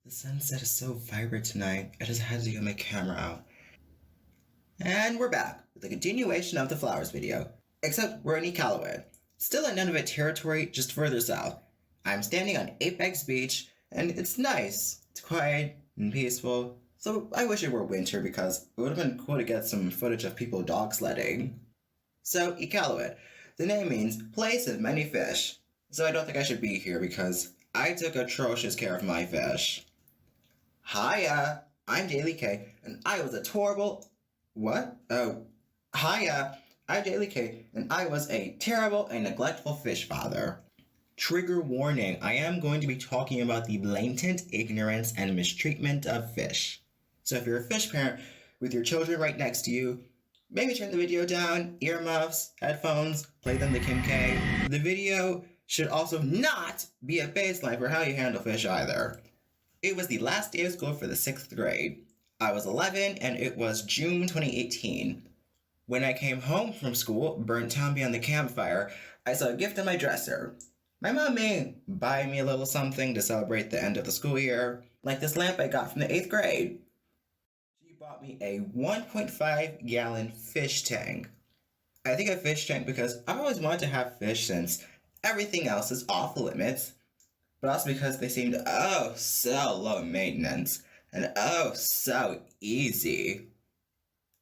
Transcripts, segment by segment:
The sunset is so vibrant tonight, I just had to get my camera out. And we're back with the continuation of the flowers video, except we're in Iqaluit. Still in Nunavut territory, just further south. I'm standing on Apex Beach, and it's nice. It's quiet and peaceful, so I wish it were winter because it would have been cool to get some footage of people dog sledding. So, Iqaluit. The name means place of many fish, so I don't think I should be here because I took atrocious care of my fish. Hiya, I'm DailyK, and I was a terrible... What? Oh, hiya, I'm DailyK, and I was a terrible and neglectful fish father. Trigger warning, I am going to be talking about the blatant ignorance and mistreatment of fish. So if you're a fish parent with your children right next to you, maybe turn the video down, earmuffs, headphones, play them the Kim K. The video should also not be a baseline for how you handle fish either. It was the last day of school for the 6th grade. I was 11 and it was June 2018. When I came home from school, burnt down beyond the campfire, I saw a gift on my dresser. My mom may buy me a little something to celebrate the end of the school year, like this lamp I got from the 8th grade. She bought me a 1.5-gallon fish tank. I think a fish tank because I've always wanted to have fish since everything else is off limits, but also because they seemed oh so low maintenance and oh so easy.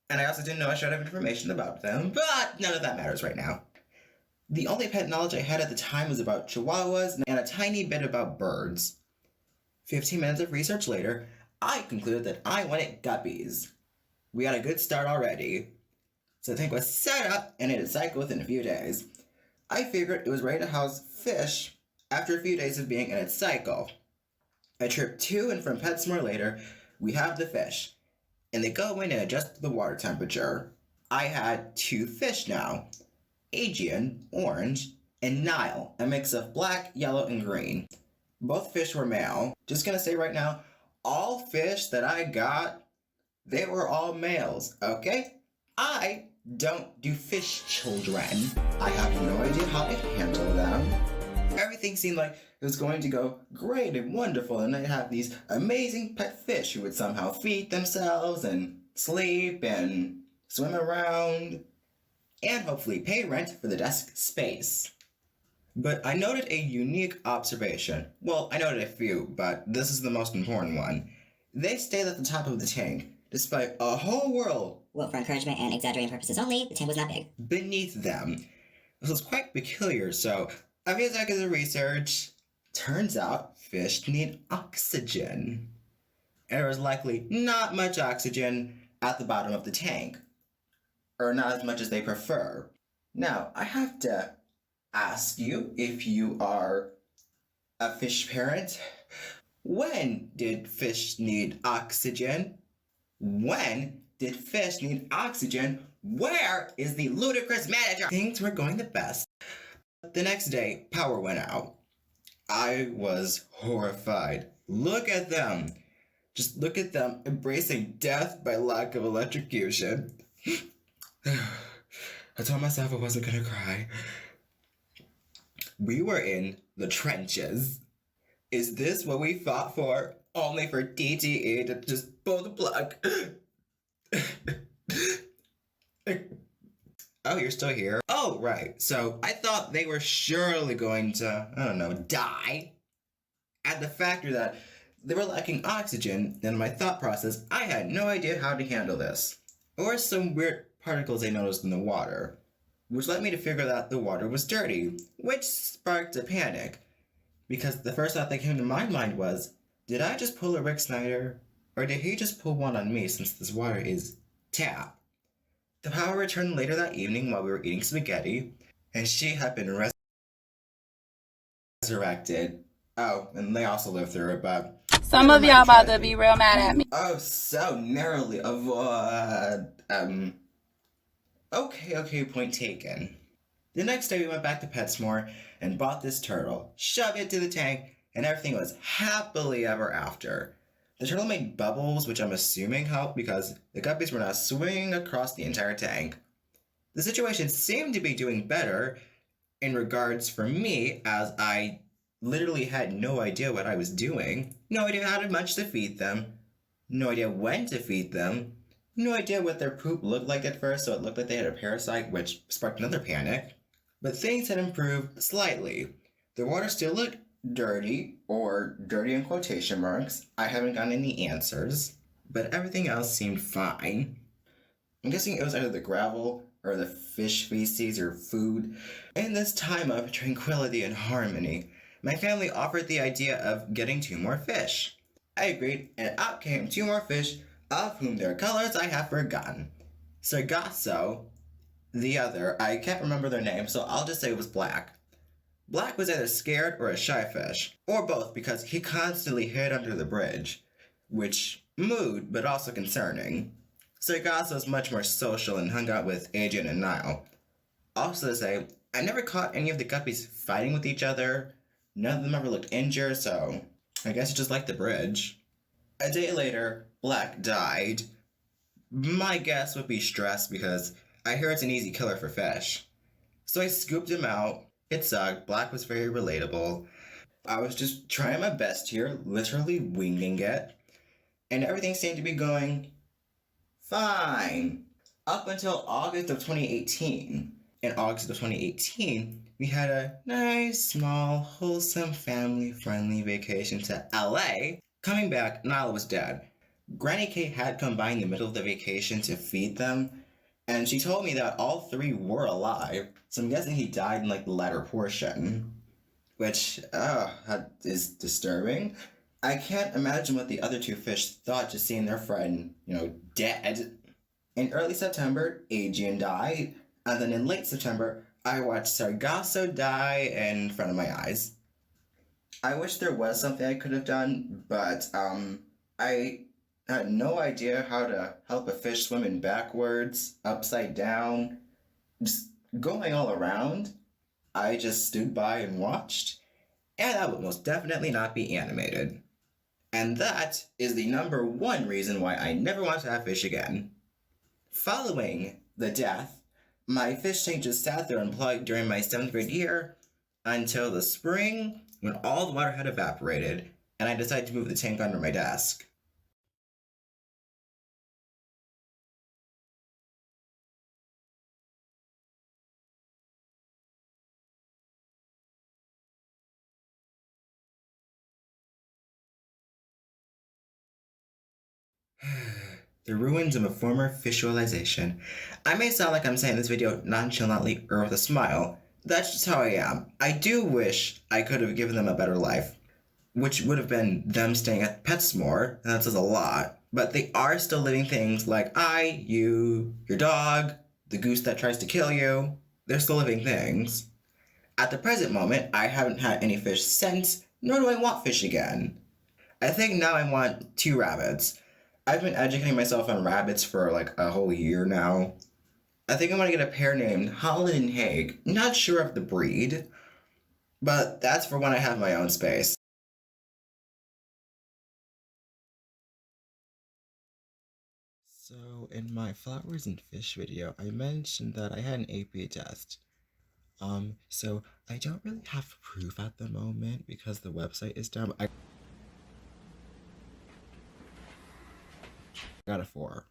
And I also didn't know a shred of information about them, but none of that matters right now. The only pet knowledge I had at the time was about chihuahuas and a tiny bit about birds. 15 minutes of research later, I concluded that I wanted guppies. We had a good start already. So the tank was set up and it had cycled within a few days. I figured it was ready to house fish after a few days of being in its cycle. A trip to and from PetSmart later, we have the fish, and they go in and adjust the water temperature. I had 2 fish now, Aegean, orange, and Nile, a mix of black, yellow, and green. Both fish were male. Just gonna say right now, all fish that I got, they were all males, okay? I don't do fish children. I have no idea how to handle them. Everything seemed like it was going to go great and wonderful, and I'd have these amazing pet fish who would somehow feed themselves and sleep and swim around and hopefully pay rent for the desk space. But I noted a unique observation. Well, I noted a few, but this is the most important one. They stayed at the top of the tank, despite a whole world, well, for encouragement and exaggerating purposes only, the tank was not big, beneath them. This was quite peculiar, so a few seconds of research. Turns out fish need oxygen. And there was likely not much oxygen at the bottom of the tank, or not as much as they prefer. Now, I have to ask you, if you are a fish parent, when did fish need oxygen? When did fish need oxygen? Where is the ludicrous manager? Things were going the best. The next day, power went out. I was horrified. Look at them. Just look at them embracing death by lack of electrocution. I told myself I wasn't gonna cry. We were in the trenches. Is this what we fought for? Only for DTE to just pull the plug. Oh, you're still here? Oh, right. So I thought they were surely going to, I don't know, die. At the factor that they were lacking oxygen, in my thought process, I had no idea how to handle this. Or some weird particles I noticed in the water, which led me to figure that the water was dirty, which sparked a panic. Because the first thought that came to my mind was, did I just pull a Rick Snyder? Or did he just pull one on me since this water is tap? The power returned later that evening while we were eating spaghetti, and she had been resurrected. Oh, and they also lived through it, but... Some of y'all about to be real mad at me. Oh, so narrowly avoid... Okay, point taken. The next day we went back to PetSmart and bought this turtle, shoved it to the tank, and everything was happily ever after. The turtle made bubbles, which I'm assuming helped because the guppies were now swinging across the entire tank. The situation seemed to be doing better in regards for me as I literally had no idea what I was doing, no idea how much to feed them, no idea when to feed them, no idea what their poop looked like at first, so it looked like they had a parasite, which sparked another panic. But things had improved slightly. The water still looked dirty, or dirty in quotation marks. I haven't gotten any answers, but everything else seemed fine. I'm guessing it was either the gravel or the fish feces or food. In this time of tranquility and harmony, my family offered the idea of getting 2 more fish. I agreed, and out came 2 more fish, of whom their colors I have forgotten. Sargasso, the other, I can't remember their name, so I'll just say it was Black. Black was either scared or a shy fish, or both, because he constantly hid under the bridge, which mood, but also concerning. Sargasso was much more social and hung out with Aegean and Nile. Also to say, I never caught any of the guppies fighting with each other. None of them ever looked injured, so I guess it's just like the bridge. A day later, Black died. My guess would be stress because I hear it's an easy killer for fish. So I scooped him out. It sucked. Black was very relatable. I was just trying my best here, literally winging it. And everything seemed to be going fine. Up until August of 2018. In August of 2018, we had a nice, small, wholesome, family-friendly vacation to LA. Coming back, Nile was dead. Granny K had come by in the middle of the vacation to feed them, and she told me that all 3 were alive, so I'm guessing he died in like the latter portion. Which, is disturbing. I can't imagine what the other 2 fish thought just seeing their friend, dead. In early September, Aegean died, and then in late September, I watched Sargasso die in front of my eyes. I wish there was something I could have done, but, I had no idea how to help a fish swimming backwards, upside down, just going all around. I just stood by and watched, and that would most definitely not be animated. And that is the number 1 reason why I never want to have fish again. Following the death, my fish tank just sat there unplugged during my 7th grade year until the spring when all the water had evaporated, and I decided to move the tank under my desk. The ruins of a former visualization. I may sound like I'm saying this video nonchalantly or with a smile. That's just how I am. I do wish I could have given them a better life, which would have been them staying at PetSmore, and that says a lot. But they are still living things like you, your dog, the goose that tries to kill you. They're still living things. At the present moment, I haven't had any fish since, nor do I want fish again. I think now I want 2 rabbits. I've been educating myself on rabbits for like a whole year now. I think I'm gonna get a pair named Holland and Hague. Not sure of the breed, but that's for when I have my own space. So in my flowers and fish video, I mentioned that I had an APA test. So I don't really have proof at the moment because the website is down. I got a 4.